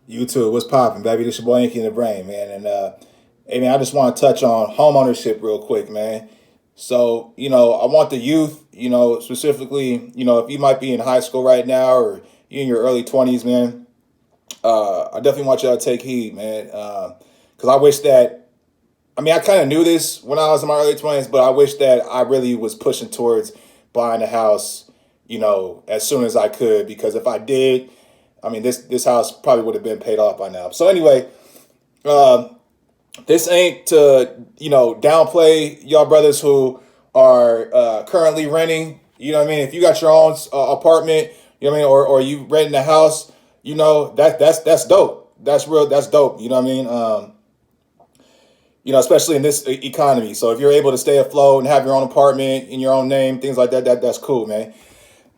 You too. What's popping, baby? This your boy Inky in the Brain, man. And hey, man, I just want to touch on home ownership real quick, man. So, I want the youth, specifically, if you might be in high school right now or you in your early 20s, man. I definitely want y'all to take heed, man. Because I wish that, I kind of knew this when I was in my early 20s, but I wish that I really was pushing towards buying a house, as soon as I could. Because if I did, this house probably would have been paid off by now. So anyway, um, this ain't to downplay y'all brothers who are currently renting. You know what I mean? If you got your own apartment, you know what I mean, or you renting a house, that's dope. That's real. That's dope. You know what I mean? Especially in this economy. So if you're able to stay afloat and have your own apartment in your own name, things like that, that's cool, man.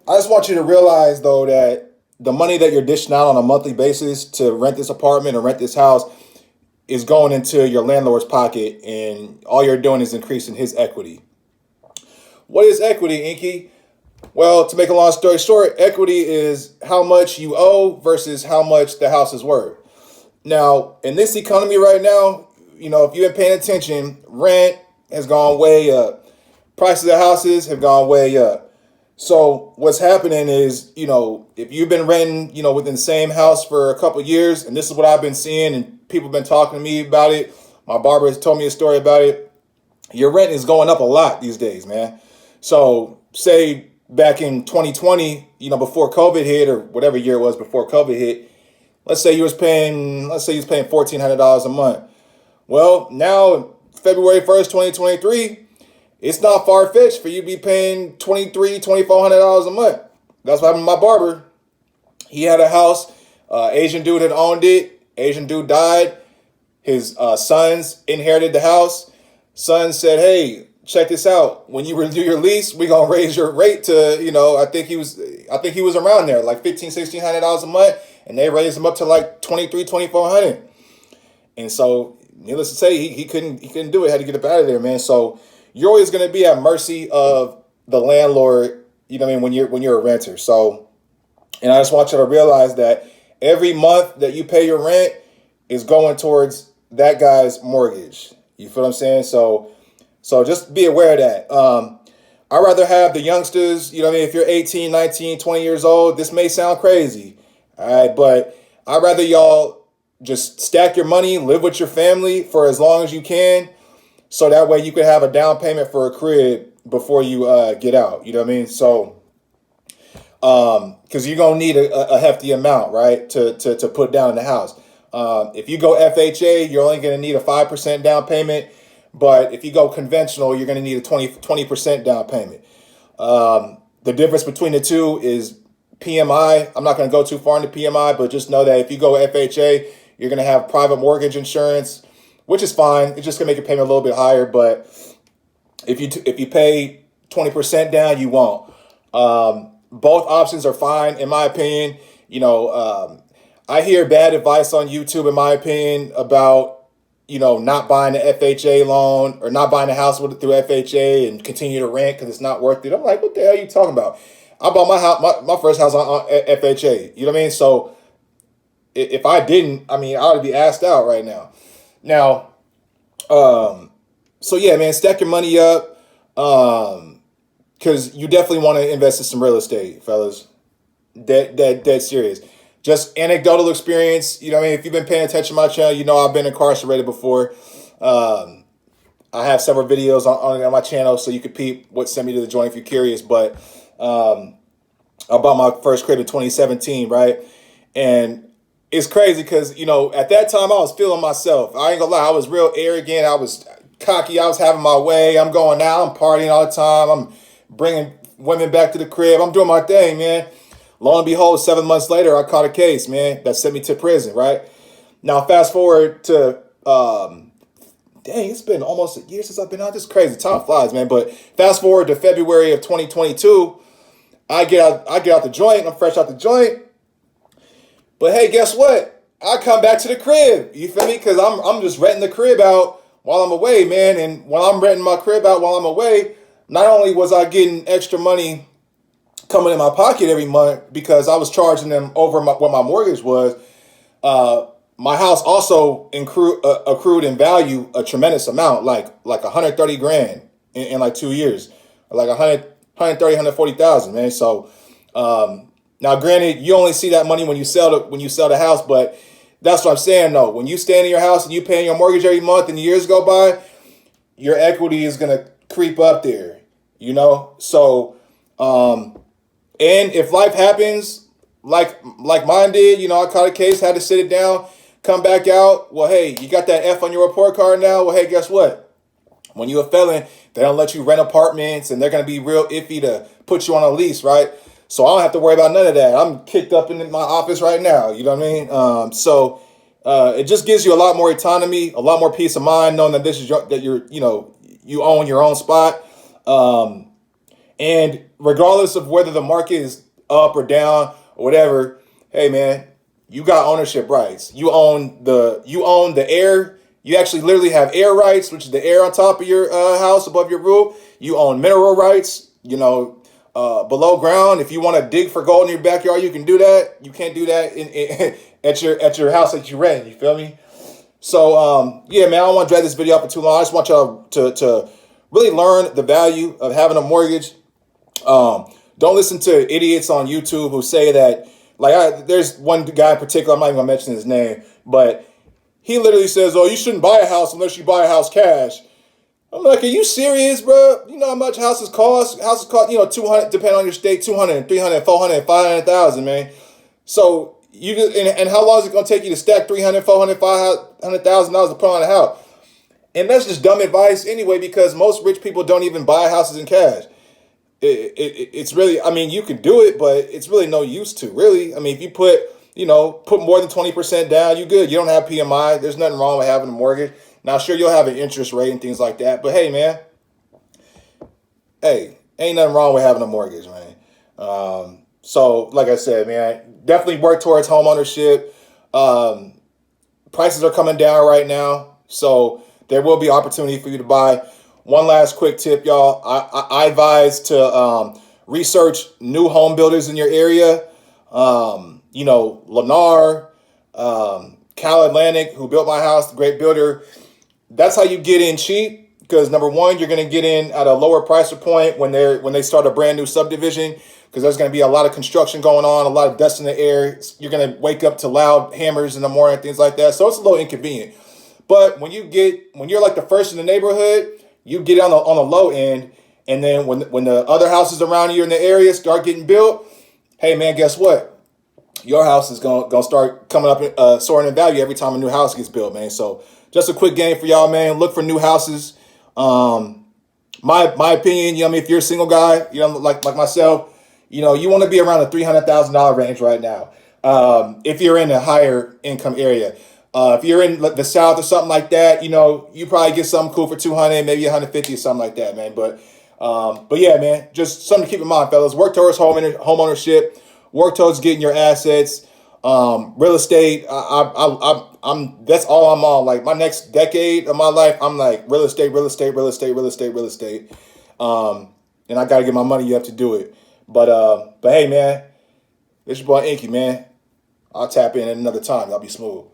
I just want you to realize though that the money that you're dishing out on a monthly basis to rent this apartment or rent this house is going into your landlord's pocket, and all you're doing is increasing his equity. What is equity, Inky? Well, to make a long story short, equity is how much you owe versus how much the house is worth. Now, in this economy right now, if you've been paying attention, rent has gone way up. Prices of houses have gone way up. So what's happening is, if you've been renting, within the same house for a couple of years, and this is what I've been seeing, and people have been talking to me about it. My barber has told me a story about it. Your rent is going up a lot these days, man. So say back in 2020, before COVID hit, or whatever year it was before COVID hit, let's say you was paying $1,400 a month. Well, now February 1st, 2023, it's not far fetched for you to be paying $2,400 a month. That's what happened to my barber. He had a house. Asian dude had owned it. Asian dude died. His sons inherited the house. Sons said, "Hey, check this out. When you renew your lease, we're gonna raise your rate to, I think he was around there, like $1,500, $1,600 a month, and they raised him up to like 2,400. And so, needless to say, he couldn't do it. Had to get up out of there, man. So you're always gonna be at mercy of the landlord. You know what I mean, when you're a renter. So, and I just want you to realize that every month that you pay your rent is going towards that guy's mortgage. You feel what I'm saying? So just be aware of that. I'd rather have the youngsters, if you're 18, 19, 20 years old, this may sound crazy. All right, but I'd rather y'all just stack your money, live with your family for as long as you can, so that way you could have a down payment for a crib before you get out. You know what I mean? So, because you're gonna need a hefty amount, right, to put down in the house. If you go FHA, you're only gonna need a 5% down payment, but if you go conventional, you're gonna need a 20% down payment. The difference between the two is PMI. I'm not gonna go too far into PMI, but just know that if you go FHA, you're gonna have private mortgage insurance, which is fine. It's just gonna make your payment a little bit higher, but if you pay 20% down, you won't. Both options are fine, in my opinion. I hear bad advice on YouTube, in my opinion, about not buying an FHA loan or not buying a house through FHA and continue to rent because it's not worth it. I'm like, what the hell are you talking about? I bought my house, my first house on FHA. You know what I mean? So if I didn't, I would be asked out right now. Now, so yeah, man, stack your money up, because you definitely want to invest in some real estate, fellas. Dead serious. Just anecdotal experience. You know what I mean? If you've been paying attention to my channel, I've been incarcerated before. I have several videos on my channel, so you could peep what sent me to the joint if you're curious. But I bought my first crib in 2017, right? And it's crazy because, at that time I was feeling myself. I ain't gonna lie, I was real arrogant. I was cocky. I was having my way. I'm going out. I'm partying all the time. I'm bringing women back to the crib. I'm doing my thing, man. Lo and behold, 7 months later, I caught a case, man, that sent me to prison, right? Now, fast forward to, dang, it's been almost a year since I've been out. This is crazy. Time flies, man. But fast forward to February of 2022, I get out the joint. I'm fresh out the joint. But hey, guess what? I come back to the crib. You feel me? Because I'm just renting the crib out while I'm away, man. And while I'm renting my crib out while I'm away, not only was I getting extra money coming in my pocket every month because I was charging them over what my mortgage was, My house also accrued in value a tremendous amount, like 130 grand in like 2 years, like 140,000, man. So now, granted, you only see that money when you sell the house, but that's what I'm saying though. When you stay in your house and you paying your mortgage every month and years go by, your equity is gonna creep up there, you know. So, and if life happens like mine did, you know, I caught a case, had to sit it down, come back out. Well, hey, you got that F on your report card now. Well, hey, guess what? When you're a felon, they don't let you rent apartments, and they're gonna be real iffy to put you on a lease, right? So I don't have to worry about none of that. I'm kicked up in my office right now. You know what I mean? It just gives you a lot more autonomy, a lot more peace of mind, knowing that this is that you own your own spot. And regardless of whether the market is up or down or whatever, hey man, you got ownership rights. You own the air. You actually literally have air rights, which is the air on top of your house above your roof. You own mineral rights. You know, below ground. If you want to dig for gold in your backyard, you can do that. You can't do that at your house that you rent. You feel me? So yeah, man, I don't want to drag this video up for too long. I just want y'all to really learn the value of having a mortgage. Don't listen to idiots on YouTube who say that. There's one guy in particular. I'm not even gonna mention his name, but he literally says, "Oh, you shouldn't buy a house unless you buy a house cash." I'm like, are you serious, bro? You know how much houses cost? Houses cost, 200, depending on your state, 200, 300, 400, 500,000, man. So you just, and how long is it going to take you to stack 300, 400, 500,000 dollars to put on a house? And that's just dumb advice anyway, because most rich people don't even buy houses in cash. It's really, I mean, you can do it, but it's really no use to, really. I mean, if you put more than 20% down, you good. You don't have PMI. There's nothing wrong with having a mortgage. Now, sure, you'll have an interest rate and things like that, but hey, man, hey, ain't nothing wrong with having a mortgage, man. So, like I said, man, definitely work towards home ownership. Prices are coming down right now, so there will be opportunity for you to buy. One last quick tip, y'all. I advise to research new home builders in your area. Lennar, Cal Atlantic, who built my house, the great builder. That's how you get in cheap, because number one, you're going to get in at a lower price point when they start a brand new subdivision, because there's going to be a lot of construction going on, a lot of dust in the air. You're going to wake up to loud hammers in the morning, things like that. So it's a little inconvenient. But when you're like the first in the neighborhood, you get on the low end, and then when the other houses around you in the area start getting built, hey man, guess what? Your house is gonna start coming up, soaring in value every time a new house gets built, man. So just a quick game for y'all, man. Look for new houses. My opinion, if you're a single guy, like myself, you want to be around the $300,000 range right now. If you're in a higher income area, if you're in the South or something like that, you probably get something cool for 200, maybe 150 or something like that, man. But yeah, man, just something to keep in mind, fellas. Work towards home ownership. Work towards getting your assets. Real estate. I'm that's all I'm on. Like my next decade of my life, I'm like real estate. And I got to get my money up to do it. But hey, man, it's your boy Inky, man. I'll tap in at another time. I'll be smooth.